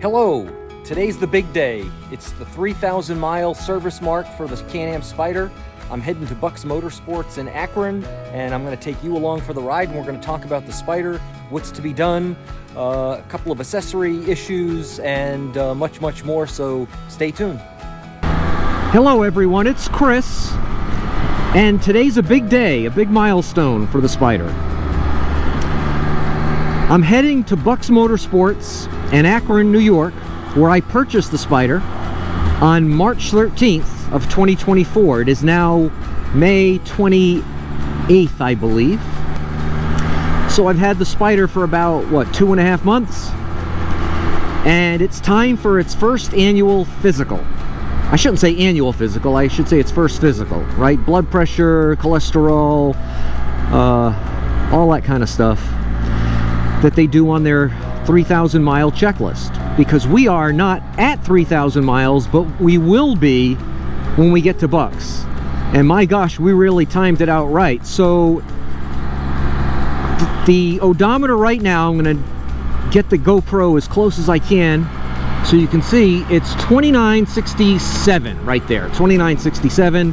Hello, today's the big day. It's the 3,000 mile service mark for the Can-Am Spyder. I'm heading to Buck's Motorsports in Akron, and I'm going to take you along for the ride, and we're going to talk about the Spyder, what's to be done, a couple of accessory issues, and much more, so stay tuned. Hello everyone, it's Chris, and today's a big day, a big milestone for the Spyder. I'm heading to Buck's Motorsports in Akron, New York, where I purchased the Spyder on March 13th of 2024. It is now May 28th, I believe. So I've had the Spyder for about, what, 2.5 months? And it's time for its first annual physical. I shouldn't say annual physical, I should say its first physical, right? Blood pressure, cholesterol, all that kind of stuff that they do on their 3,000 mile checklist, because we are not at 3,000 miles, but we will be when we get to Bucks. And my gosh, we really timed it out right. So the odometer right now, I'm going to get the GoPro as close as I can so you can see it's 2967 right there, 2967.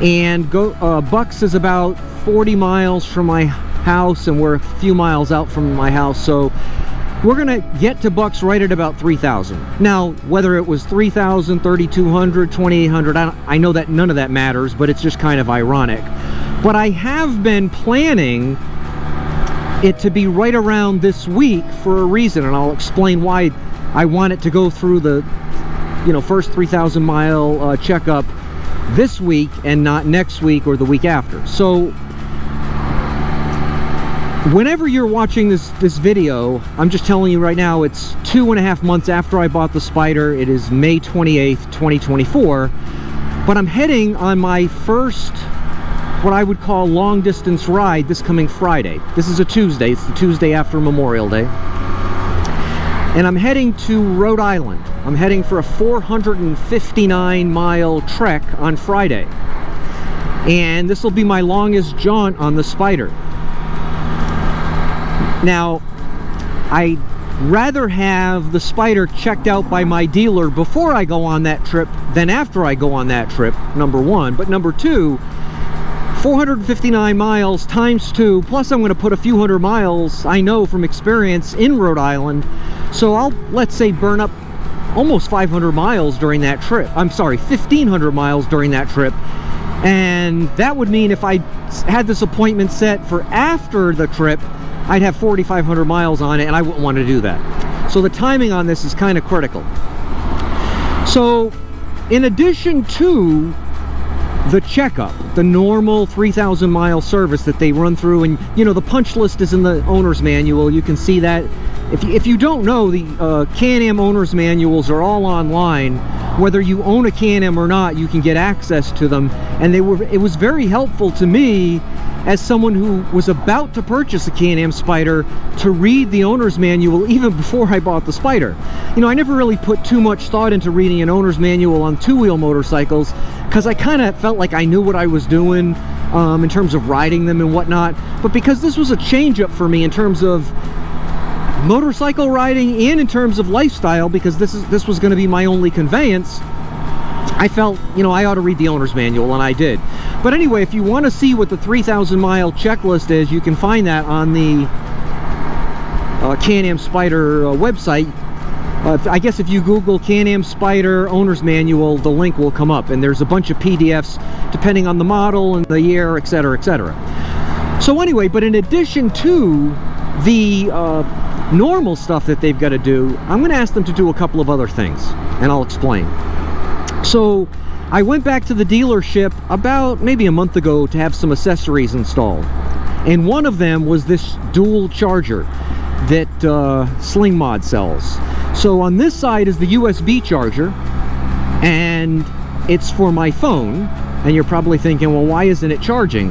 And Bucks is about 40 miles from my house, and we're a few miles out from my house, so we're gonna get to Bucks right at about 3,000. Now, whether it was 3,000, 3,200, 2,800, I know that none of that matters, but it's just kind of ironic. But I have been planning it to be right around this week for a reason, and I'll explain why I want it to go through the, first 3,000 mile checkup this week and not next week or the week after. So whenever you're watching this video, I'm just telling you right now, it's 2.5 months after I bought the Spyder. It is May 28th, 2024. But I'm heading on my first, what I would call long distance ride this coming Friday. This is a Tuesday. It's the Tuesday after Memorial Day. And I'm heading to Rhode Island. I'm heading for a 459 mile trek on Friday. And this will be my longest jaunt on the Spyder. Now, I'd rather have the Spyder checked out by my dealer before I go on that trip than after I go on that trip, number one. But number two, 459 miles times 2, plus I'm going to put a few hundred miles, I know from experience, in Rhode Island. So I'll, let's say, burn up almost 500 miles during that trip. I'm sorry, 1,500 miles during that trip. And that would mean if I had this appointment set for after the trip, I'd have 4,500 miles on it, and I wouldn't want to do that. So the timing on this is kind of critical. So in addition to the checkup, the normal 3,000 mile service that they run through, and the punch list is in the owner's manual. You can see that. If you don't know, the Can-Am owner's manuals are all online. Whether you own a Can-Am or not, you can get access to them, and it was very helpful to me as someone who was about to purchase a Can-Am Spyder to read the owner's manual even before I bought the Spyder. I never really put too much thought into reading an owner's manual on two-wheel motorcycles because I kind of felt like I knew what I was doing in terms of riding them and whatnot. But because this was a change-up for me in terms of motorcycle riding and in terms of lifestyle, because this was going to be my only conveyance, I felt, I ought to read the owner's manual, and I did. But anyway, if you want to see what the 3,000 mile checklist is, you can find that on the Can-Am Spyder website. I guess if you Google Can-Am Spyder owner's manual, the link will come up, and there's a bunch of PDFs depending on the model and the year, etc., etc. So anyway, but in addition to the normal stuff that they've got to do, I'm going to ask them to do a couple of other things, and I'll explain. So I went back to the dealership about maybe a month ago to have some accessories installed, and one of them was this dual charger that Sling Mod sells. So on this side is the USB charger, and it's for my phone. And you're probably thinking, well, why isn't it charging?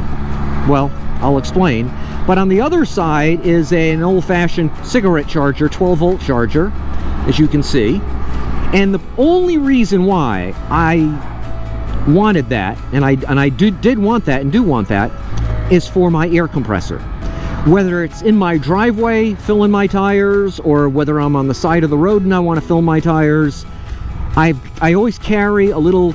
Well, I'll explain. But on the other side is an old-fashioned cigarette charger, 12-volt charger, as you can see. And the only reason why I wanted that, and I did want that and do want that, is for my air compressor. Whether it's in my driveway, filling my tires, or whether I'm on the side of the road and I want to fill my tires, I always carry a little,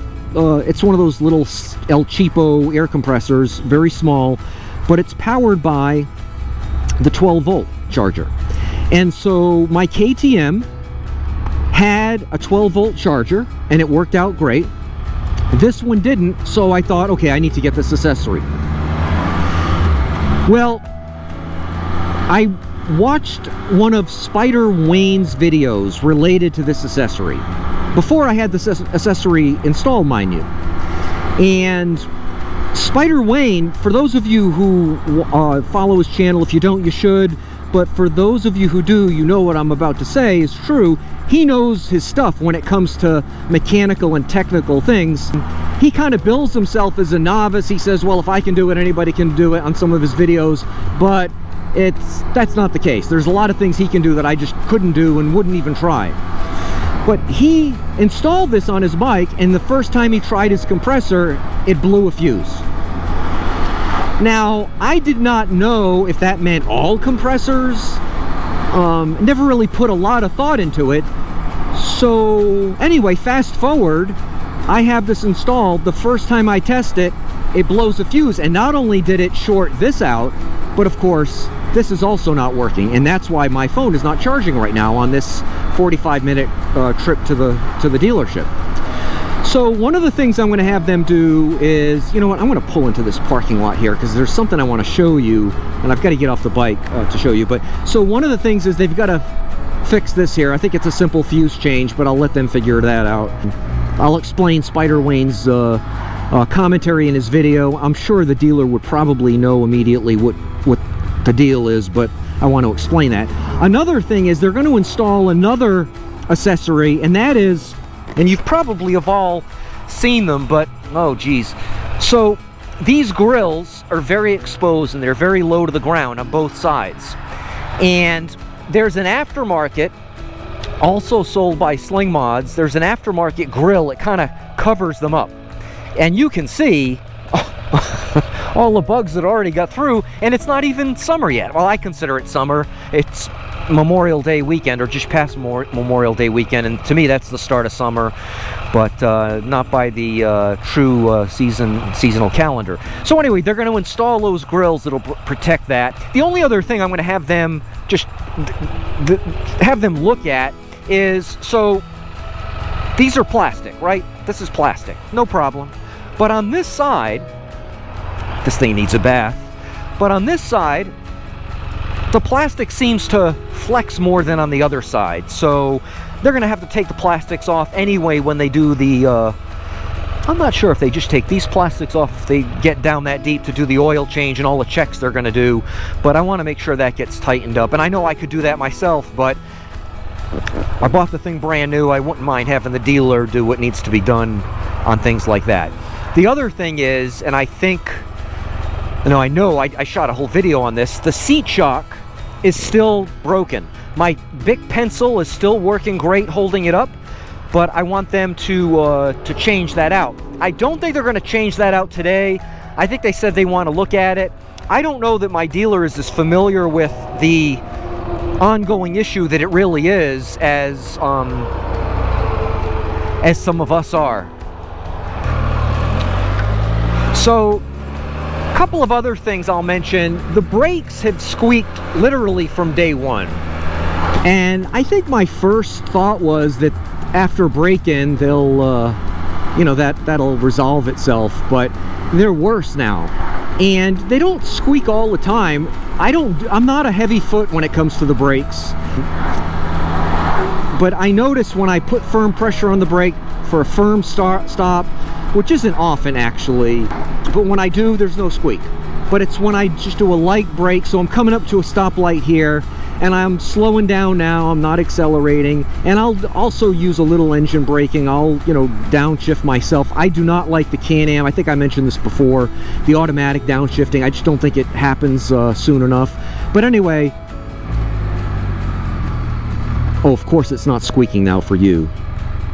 it's one of those little El Cheapo air compressors, very small, but it's powered by the 12-volt charger. And so my KTM had a 12-volt charger, and it worked out great. This one didn't, so I thought, okay, I need to get this accessory. Well, I watched one of Spyder Wayne's videos related to this accessory before I had this accessory installed, mind you. And Spyder Wayne, for those of you who follow his channel, if you don't, you should, but for those of you who do, you know what I'm about to say is true. He knows his stuff when it comes to mechanical and technical things. He kind of bills himself as a novice. He says, well, if I can do it, anybody can do it on some of his videos, but that's not the case. There's a lot of things he can do that I just couldn't do and wouldn't even try. But he installed this on his bike, and the first time he tried his compressor, it blew a fuse. Now, I did not know if that meant all compressors. Never really put a lot of thought into it. So anyway, fast forward, I have this installed. The first time I test it, it blows a fuse, and not only did it short this out, but of course this is also not working, and that's why my phone is not charging right now on this 45-minute trip to the dealership. So one of the things I'm going to have them do is, you know what, I'm going to pull into this parking lot here because there's something I want to show you, and I've got to get off the bike to show you. But so one of the things is they've got to fix this here. I think it's a simple fuse change, but I'll let them figure that out. I'll explain Spyder Wayne's commentary in his video. I'm sure the dealer would probably know immediately what the deal is, but I want to explain that. Another thing is they're going to install another accessory, and that is, and you've probably have all seen them, but oh geez. So these grills are very exposed and they're very low to the ground on both sides. And there's an aftermarket, also sold by Sling Mods, there's an aftermarket grill that kind of covers them up. And you can see all the bugs that already got through, and it's not even summer yet. Well, I consider it summer. It's Memorial Day weekend, or just past Memorial Day weekend, and to me that's the start of summer, but not by the true seasonal calendar. So anyway, they're going to install those grills that'll protect that. The only other thing I'm going to have them just have them look at is, so these are plastic, right? This is plastic, no problem. But on this side, this thing needs a bath, but on this side, the plastic seems to flex more than on the other side. So they're going to have to take the plastics off anyway when they do the, I'm not sure if they just take these plastics off if they get down that deep to do the oil change and all the checks they're going to do. But I want to make sure that gets tightened up. And I know I could do that myself, but I bought the thing brand new. I wouldn't mind having the dealer do what needs to be done on things like that. The other thing is, and I think, no, I know I shot a whole video on this, the seat shock is still broken. My Bic pencil is still working great holding it up, but I want them to change that out. I don't think they're going to change that out today. I think they said they want to look at it. I don't know that my dealer is as familiar with the ongoing issue that it really is as some of us are. So, a couple of other things I'll mention. The brakes have squeaked literally from day one. And I think my first thought was that after break-in, they'll, you know, that'll resolve itself. But they're worse now. And they don't squeak all the time. I'm not a heavy foot when it comes to the brakes. But I notice when I put firm pressure on the brake for a firm stop, which isn't often actually, but when I do, there's no squeak. But it's when I just do a light brake, so I'm coming up to a stoplight here, and I'm slowing down now, I'm not accelerating, and I'll also use a little engine braking. I'll, you know, downshift myself. I do not like the Can-Am, I think I mentioned this before, the automatic downshifting. I just don't think it happens soon enough. But anyway, oh, of course it's not squeaking now for you.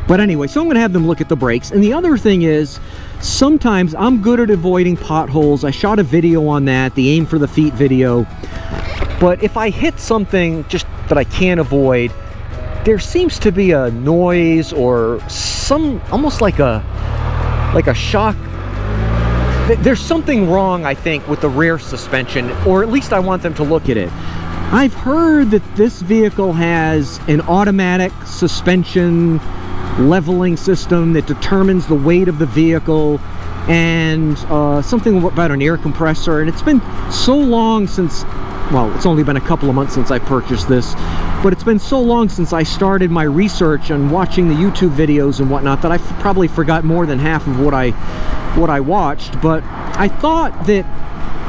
But anyway, so I'm going to have them look at the brakes. And the other thing is, sometimes I'm good at avoiding potholes. I shot a video on that, the Aim for the Feet video. But if I hit something just that I can't avoid, there seems to be a noise or some, almost like a shock. There's something wrong, I think, with the rear suspension, or at least I want them to look at it. I've heard that this vehicle has an automatic suspension leveling system that determines the weight of the vehicle, and something about an air compressor. And it's been so long since, well, it's only been a couple of months since I purchased this, but it's been so long since I started my research and watching the YouTube videos and whatnot that I probably forgot more than half of what I watched. But I thought that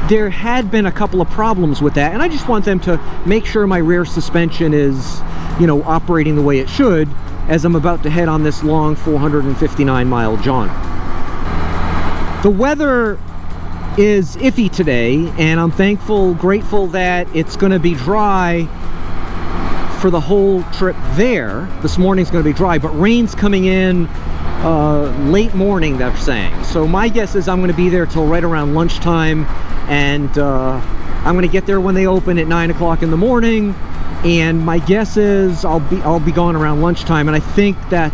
there had been a couple of problems with that, and I just want them to make sure my rear suspension is, you know, operating the way it should as I'm about to head on this long 459-mile jaunt. The weather is iffy today, and I'm grateful that it's going to be dry for the whole trip there. This morning's going to be dry, but rain's coming in late morning, they're saying. So my guess is I'm going to be there till right around lunchtime, and I'm going to get there when they open at 9 o'clock in the morning. And my guess is I'll be gone around lunchtime, and I think that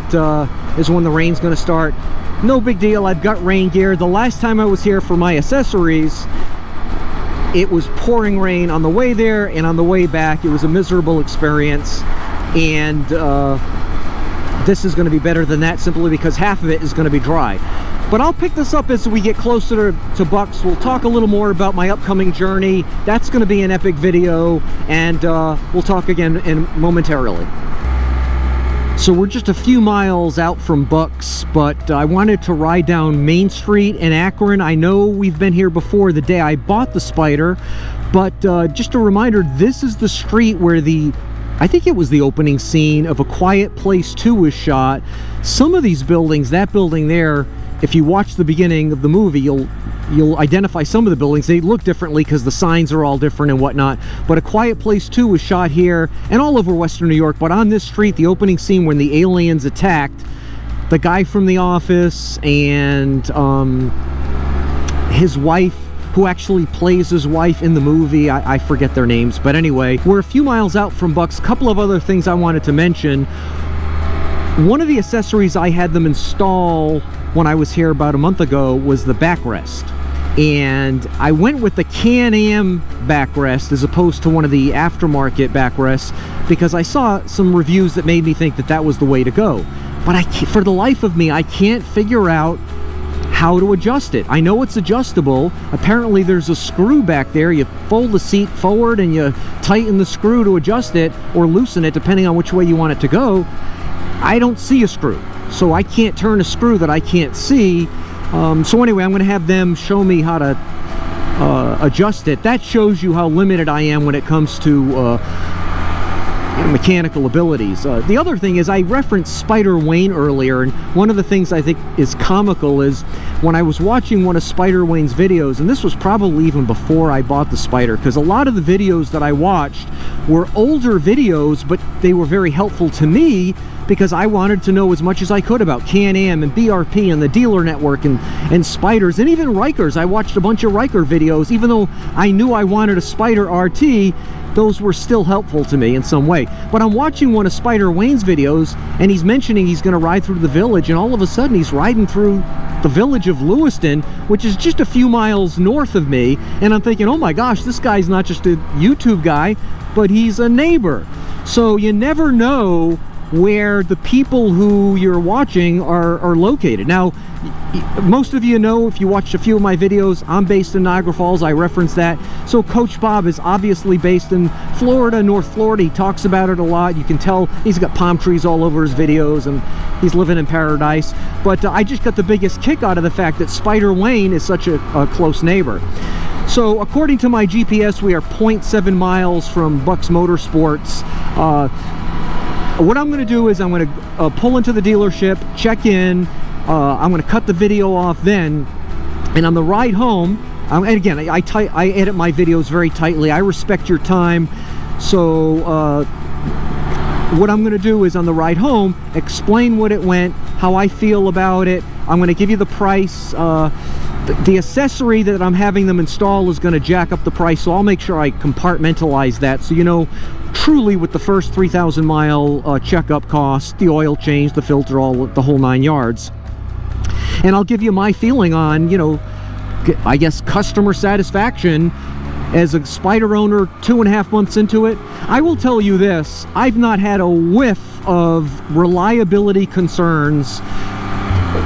is when the rain's going to start. No big deal. I've got rain gear. The last time I was here for my accessories, it was pouring rain on the way there and on the way back. It was a miserable experience, and this is going to be better than that simply because half of it is going to be dry. But I'll pick this up as we get closer to Bucks. We'll talk a little more about my upcoming journey. That's going to be an epic video, and we'll talk again momentarily. So we're just a few miles out from Bucks, but I wanted to ride down Main Street in Akron. I know we've been here before the day I bought the Spyder, but just a reminder, this is the street where I think it was the opening scene of A Quiet Place 2 was shot. Some of these buildings, that building there, if you watch the beginning of the movie, you'll identify some of the buildings. They look differently because the signs are all different and whatnot. But A Quiet Place 2 was shot here and all over Western New York. But on this street, the opening scene when the aliens attacked, the guy from The Office and his wife, who actually plays his wife in the movie, I forget their names. But anyway, we're a few miles out from Bucks. A couple of other things I wanted to mention. One of the accessories I had them install when I was here about a month ago was the backrest, and I went with the Can-Am backrest as opposed to one of the aftermarket backrests because I saw some reviews that made me think that that was the way to go. But for the life of me, I can't figure out how to adjust it. I know it's adjustable. Apparently there's a screw back there. You fold the seat forward and you tighten the screw to adjust it or loosen it depending on which way you want it to go. I don't see a screw, so I can't turn a screw that I can't see. So anyway, I'm going to have them show me how to adjust it. That shows you how limited I am when it comes to mechanical abilities. The other thing is, I referenced Spyder Wayne earlier, and one of the things I think is comical is when I was watching one of Spyder Wayne's videos, and this was probably even before I bought the Spyder, because a lot of the videos that I watched were older videos, but they were very helpful to me because I wanted to know as much as I could about Can-Am and BRP and the dealer network and Spyders and even Rikers. I watched a bunch of Riker videos. Even though I knew I wanted a Spyder RT, those were still helpful to me in some way. But I'm watching one of Spyder Wayne's videos, and he's mentioning he's going to ride through the village, and all of a sudden he's riding through the village of Lewiston, which is just a few miles north of me, and I'm thinking, oh my gosh, this guy's not just a YouTube guy, but he's a neighbor. So you never know where the people who you're watching are located. Now, most of you know, if you watched a few of my videos, I'm based in Niagara Falls. I reference that. So Coach Bob is obviously based in Florida, North Florida. He talks about it a lot. You can tell he's got palm trees all over his videos and he's living in paradise. But I just got the biggest kick out of the fact that Spyder Wayne is such a close neighbor. So according to my GPS, we are 0.7 miles from Bucks Motorsports. What I'm going to do is I'm going to pull into the dealership, check in. I'm going to cut the video off then, and on the ride home, and again, I edit my videos very tightly. I respect your time. So what I'm going to do is on the ride home, explain what it went, how I feel about it. I'm going to give you the price the accessory that I'm having them install is going to jack up the price, so I'll make sure I compartmentalize that, so you know truly what the first 3,000 mile checkup cost, the oil change, the filter, all the whole 9 yards. And I'll give you my feeling on, you know, I guess customer satisfaction as a Spyder owner 2.5 months into it. I will tell you this, I've not had a whiff of reliability concerns,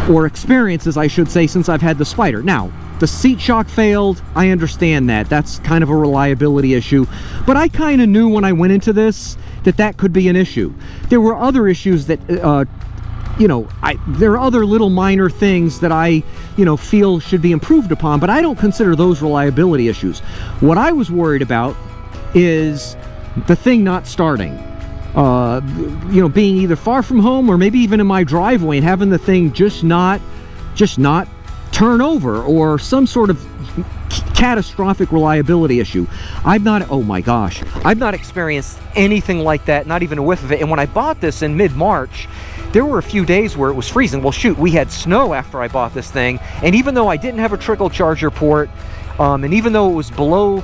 or experiences I should say, since I've had the Spyder. Now, the seat shock failed, I understand that. That's kind of a reliability issue. But I kind of knew when I went into this that that could be an issue. There were other issues that, you know, there are other little minor things that I, you know, feel should be improved upon, but I don't consider those reliability issues. What I was worried about is the thing not starting. You know, being either far from home or maybe even in my driveway and having the thing just not turn over, or some sort of catastrophic reliability issue. Oh my gosh, I've not experienced anything like that, not even a whiff of it. And when I bought this in mid-March, there were a few days where it was freezing. Well, shoot, we had snow after I bought this thing, and even though I didn't have a trickle charger port, and even though it was below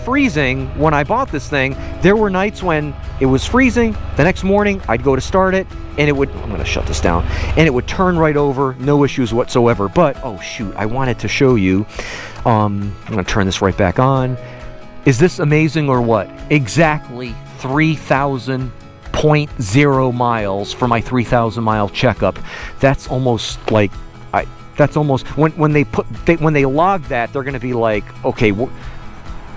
freezing when I bought this thing, there were nights when it was freezing. The next morning I'd go to start it and it would, I'm going to shut this down, and it would turn right over, no issues whatsoever. But oh shoot, I wanted to show you, I'm going to turn this right back on. Is this amazing or what? Exactly 3,000.0 miles for my 3,000 mile checkup. That's almost like, that's almost, when they log that, they're going to be like, okay,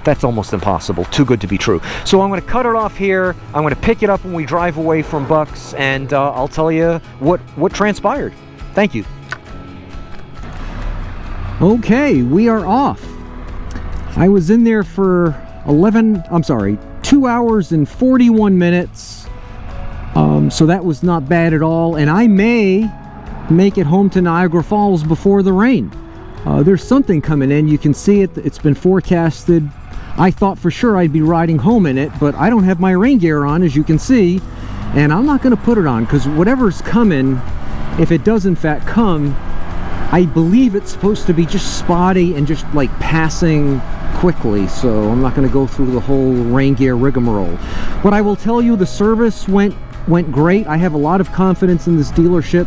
that's almost impossible, too good to be true. So I'm going to cut it off here. I'm going to pick it up when we drive away from Bucks, and I'll tell you what transpired. Thank you. Okay, we are off. I was in there for 2 hours and 41 minutes. So that was not bad at all, and I may make it home to Niagara Falls before the rain. There's something coming in. You can see it. It's been forecasted. I thought for sure I'd be riding home in it, but I don't have my rain gear on, as you can see, and I'm not going to put it on, because whatever's coming, if it does in fact come, I believe it's supposed to be just spotty and just like passing quickly, so I'm not going to go through the whole rain gear rigmarole. But I will tell you, the service went great. I have a lot of confidence in this dealership,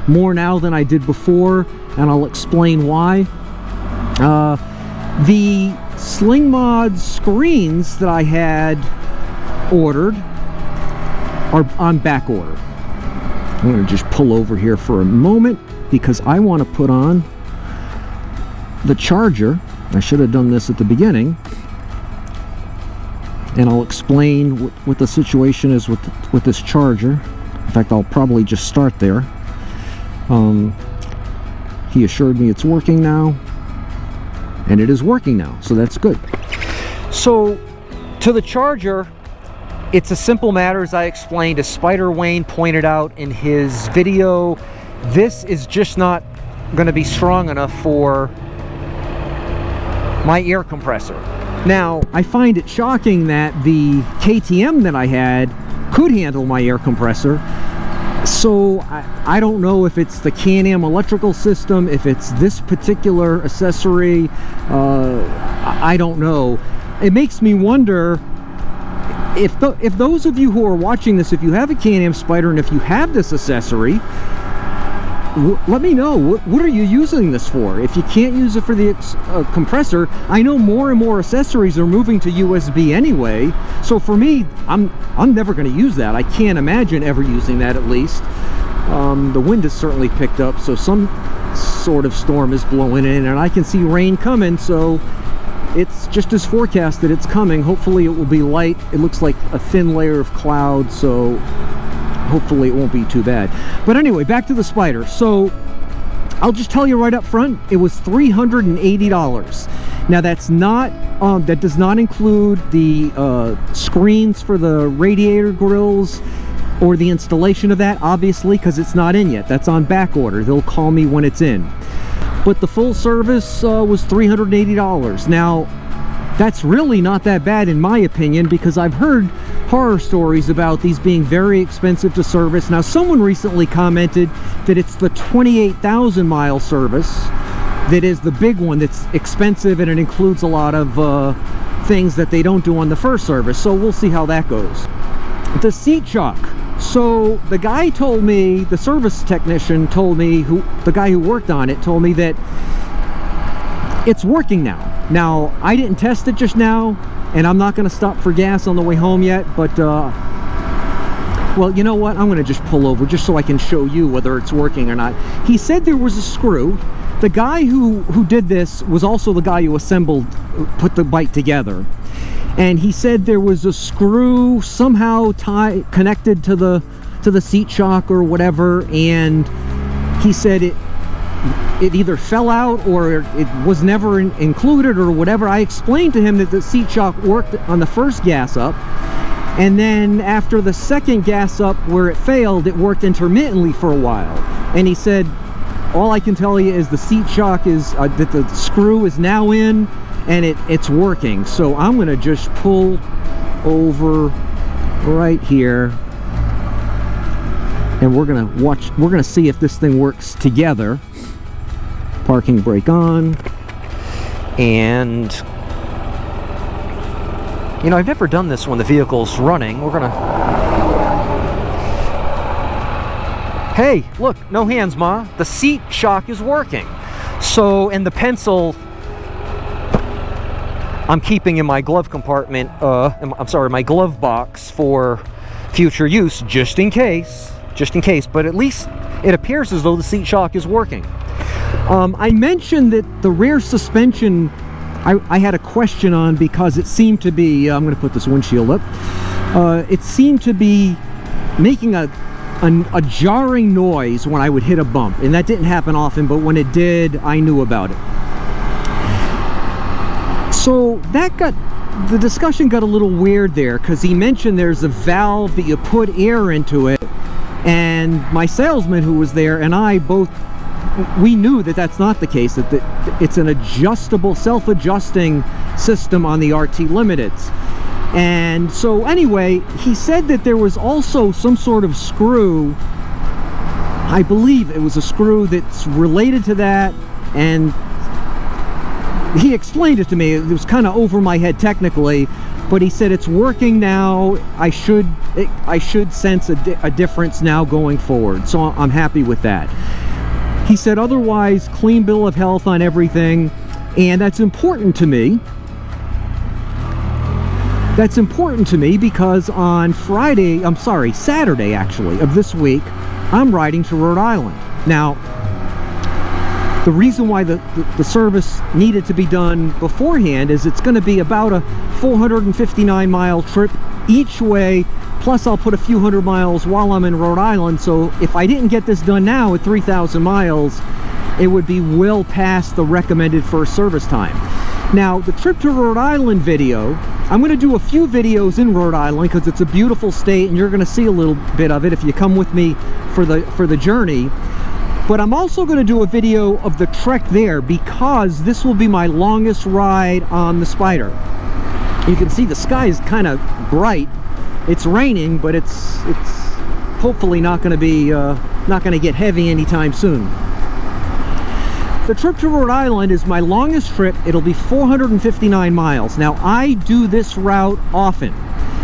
more now than I did before, and I'll explain why. The Sling Mod screens that I had ordered are on back order. I'm going to just pull over here for a moment because I want to put on the charger. I should have done this at the beginning, and I'll explain what the situation is with this charger. In fact, I'll probably just start there. He assured me it's working now, and it is working now, so that's good. So to the charger, it's a simple matter, as I explained, as Spyder Wayne pointed out in his video. This is just not going to be strong enough for my air compressor. Now, I find it shocking that the KTM that I had could handle my air compressor. So I don't know if it's the Can-Am electrical system, if it's this particular accessory. I don't know. It makes me wonder if those of you who are watching this, if you have a Can-Am Spyder and if you have this accessory, let me know. What are you using this for? If you can't use it for the compressor, I know more and more accessories are moving to USB anyway. So for me, I'm never going to use that. I can't imagine ever using that, at least. The wind has certainly picked up, so some sort of storm is blowing in, and I can see rain coming, so it's just as forecasted. It's coming. Hopefully it will be light. It looks like a thin layer of cloud, so hopefully it won't be too bad. But anyway, back to the Spyder. So I'll just tell you right up front, it was $380. Now that's not that does not include the screens for the radiator grills or the installation of that, obviously, because it's not in yet. That's on back order. They'll call me when it's in. But the full service was $380. Now that's really not that bad in my opinion, because I've heard horror stories about these being very expensive to service. Now someone recently commented that it's the 28,000 mile service, that is the big one that's expensive, and it includes a lot of things that they don't do on the first service. So we'll see how that goes. The seat shock. So the guy told me, the service technician told me, the guy who worked on it told me that it's working now. Now, I didn't test it just now, and I'm not going to stop for gas on the way home yet, but well, you know what? I'm going to just pull over just so I can show you whether it's working or not. He said there was a screw. The guy who did this was also the guy who put the bike together. And he said there was a screw somehow connected to the seat shock or whatever, and he said it either fell out or it was never included or whatever. I explained to him that the seat shock worked on the first gas up, and then after the second gas up where it failed, it worked intermittently for a while. And he said, all I can tell you is the seat shock is that the screw is now in, and it's working. So I'm gonna just pull over right here, and we're gonna see if this thing works together. Parking brake on. And you know, I've never done this when the vehicle's running. We're gonna, hey, look, no hands, Ma. The seat shock is working. So, and the pencil I'm keeping in my glove compartment, I'm sorry, my glove box for future use, just in case, but at least it appears as though the seat shock is working. I mentioned that the rear suspension, I had a question on because it seemed to be, I'm going to put this windshield up, it seemed to be making a jarring noise when I would hit a bump, and that didn't happen often, but when it did, I knew about it. So the discussion got a little weird there, because he mentioned there's a valve that you put air into it, and my salesman who was there and I both, we knew that that's not the case, that it's an adjustable, self-adjusting system on the RT Limiteds. And so anyway, he said that there was also some sort of screw, I believe it was a screw that's related to that, and he explained it to me. It was kind of over my head technically, but he said it's working now. I should sense a difference now going forward, so I'm happy with that. He said otherwise, clean bill of health on everything, and that's important to me. That's important to me because on Saturday actually, of this week, I'm riding to Rhode Island. Now, the reason why the service needed to be done beforehand is it's going to be about a 459 mile trip each way, plus I'll put a few hundred miles while I'm in Rhode Island. So if I didn't get this done now at 3,000 miles, it would be well past the recommended first service time. Now, the trip to Rhode Island video, I'm going to do a few videos in Rhode Island because it's a beautiful state, and you're going to see a little bit of it if you come with me for the journey. But I'm also going to do a video of the trek there because this will be my longest ride on the Spyder. You can see the sky is kind of bright. It's raining, but it's hopefully not going to be not going to get heavy anytime soon. The trip to Rhode Island is my longest trip. It'll be 459 miles. Now, I do this route often.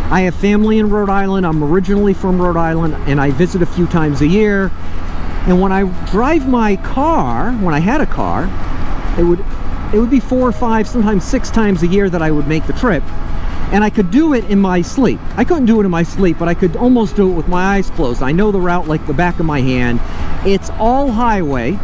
I have family in Rhode Island. I'm originally from Rhode Island, and I visit a few times a year. And when I drive my car, when I had a car, it would be 4 or 5, sometimes 6 times a year that I would make the trip. And I could do it in my sleep. I couldn't do it in my sleep, but I could almost do it with my eyes closed. I know the route like the back of my hand. It's all highway.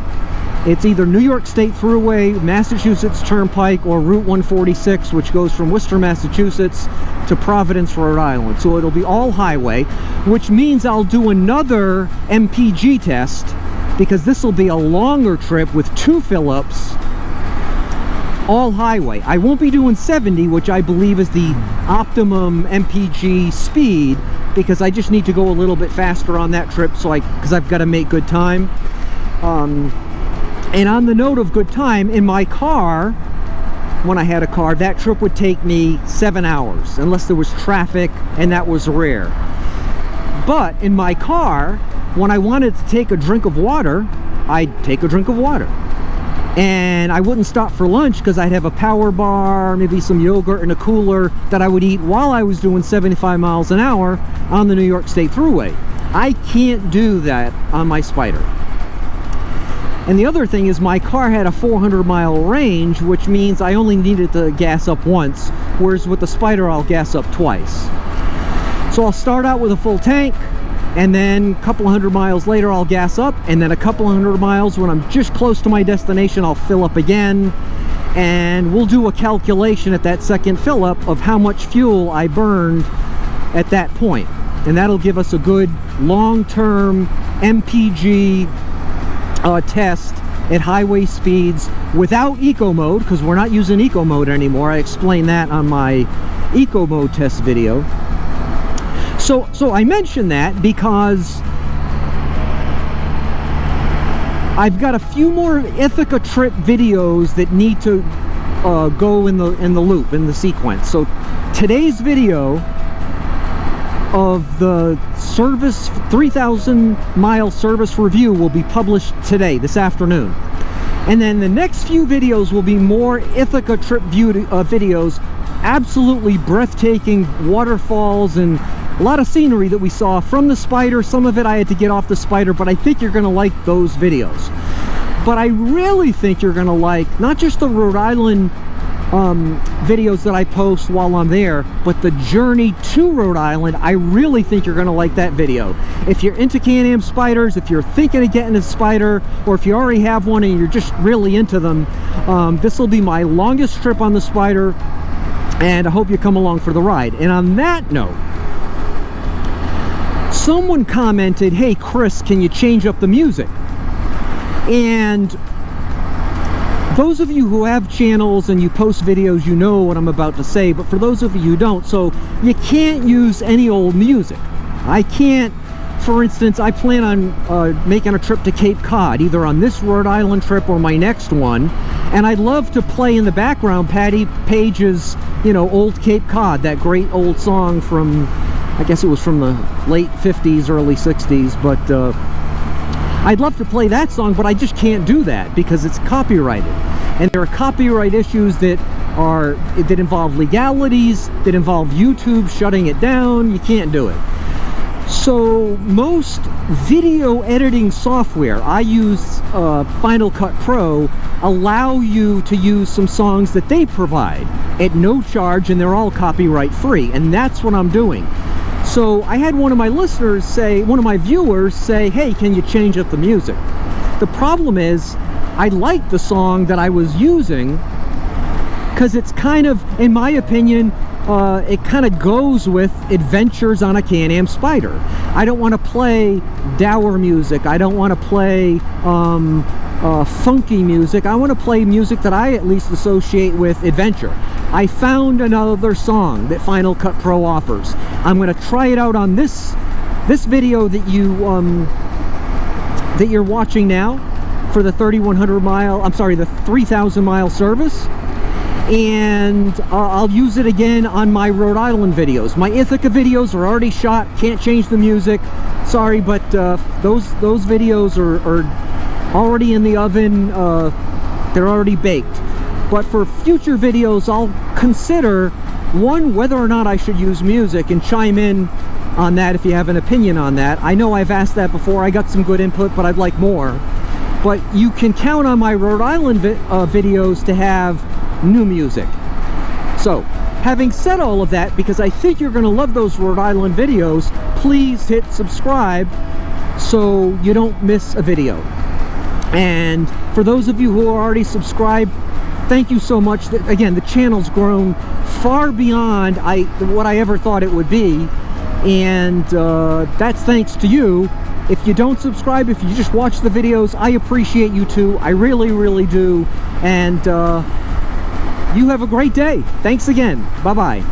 It's either New York State Thruway, Massachusetts Turnpike, or Route 146, which goes from Worcester, Massachusetts to Providence, Rhode Island. So it'll be all highway, which means I'll do another MPG test because this will be a longer trip with 2 fill-ups, all highway. I won't be doing 70, which I believe is the optimum MPG speed, because I just need to go a little bit faster on that trip because I've got to make good time. And on the note of good time, in my car, when I had a car, that trip would take me 7 hours, unless there was traffic, and that was rare. But in my car, when I wanted to take a drink of water, I'd take a drink of water. And I wouldn't stop for lunch because I'd have a power bar, maybe some yogurt and a cooler that I would eat while I was doing 75 miles an hour on the New York State Thruway. I can't do that on my Spyder. And the other thing is my car had a 400-mile range, which means I only needed to gas up once, whereas with the Spyder I'll gas up twice. So I'll start out with a full tank, and then a couple hundred miles later I'll gas up, and then a couple hundred miles when I'm just close to my destination I'll fill up again, and we'll do a calculation at that second fill up of how much fuel I burned at that point, and that'll give us a good long-term MPG test at highway speeds without eco mode, because we're not using eco mode anymore. I explained that on my eco mode test video. So I mention that because I've got a few more Ithaca trip videos that need to go in the loop, in the sequence. So today's video of the service 3,000 mile service review will be published today, this afternoon. And then the next few videos will be more Ithaca trip videos, absolutely breathtaking waterfalls and a lot of scenery that we saw from the Spyder. Some of it I had to get off the Spyder, but I think you're going to like those videos. But I really think you're going to like not just the Rhode Island videos that I post while I'm there, but the journey to Rhode Island. I really think you're going to like that video. If you're into Can-Am Spyders, if you're thinking of getting a Spyder, or if you already have one and you're just really into them, this will be my longest trip on the Spyder, and I hope you come along for the ride. And on that note, someone commented, "Hey Chris, can you change up the music?" And those of you who have channels and you post videos, you know what I'm about to say, but for those of you who don't, so you can't use any old music. I can't, for instance, I plan on making a trip to Cape Cod, either on this Rhode Island trip or my next one, and I'd love to play in the background Patty Page's, you know, Old Cape Cod, that great old song from, I guess it was from the late 50s, early 60s, but I'd love to play that song, but I just can't do that because it's copyrighted. And there are copyright issues that involve legalities, that involve YouTube shutting it down. You can't do it. So most video editing software, I use Final Cut Pro, allow you to use some songs that they provide at no charge, and they're all copyright free, and that's what I'm doing. So I had one of my listeners say, one of my viewers say, "Hey, can you change up the music?" The problem is, I like the song that I was using because it's kind of, in my opinion, it kind of goes with adventures on a Can-Am Spyder. I don't want to play dour music. I don't want to play funky music. I want to play music that I at least associate with adventure. I found another song that Final Cut Pro offers. I'm going to try it out on this video that you're watching now for the 3,000 mile service, and I'll use it again on my Rhode Island videos. My Ithaca videos are already shot, can't change the music, sorry, but those videos are already in the oven, they're already baked. But for future videos, I'll consider, one, whether or not I should use music, and chime in on that if you have an opinion on that. I know I've asked that before, I got some good input, but I'd like more. But you can count on my Rhode Island videos to have new music. So, having said all of that, because I think you're going to love those Rhode Island videos, please hit subscribe so you don't miss a video. And for those of you who are already subscribed, thank you so much. Again, the channel's grown far beyond what I ever thought it would be, and that's thanks to you. If you don't subscribe, if you just watch the videos, I appreciate you too. I really, really do. And you have a great day. Thanks again. Bye-bye.